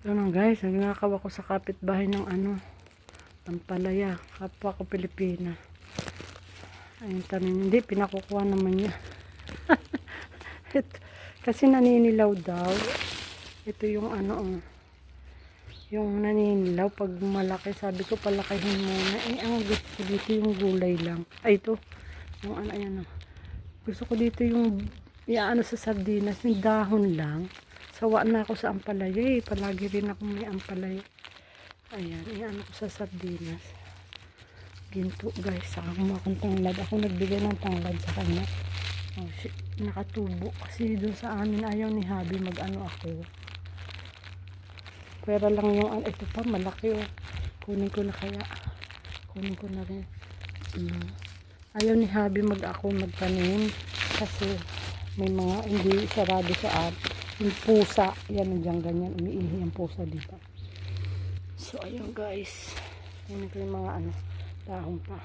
Ano guys, nagnakaw ako sa kapitbahay ng ampalaya, kapwa ko Pilipina. Ayun tanim, hindi, pinakukuha naman niya. Kasi naninilaw daw. Ito yung yung naninilaw pag malaki. Sabi ko palakihin muna. Ang gusto ko dito yung gulay lang. Ay, ito. Yung ayan. Gusto ko dito yung sa sardinas, yung dahon lang. Sawa na ako sa ampalaya palagi rin ako may ampalaya. Ayan, ko sa sardinas. Ginto guys, saka kumuha akong tanglad. Ako nagbigay ng tanglad sa kanya. Oh shit, nakatubo. Kasi doon sa amin ayaw ni Habi ako. Pero lang yung ito pa, malaki oh. Kunin ko na kaya. Kunin ko na rin. Ayaw ni Habi magtanim. Kasi may mga hindi sarado sa yung pusa, yan dyan ganyan, umiihi ang pusa dito. So ayun guys, yun yung mga dahon pa.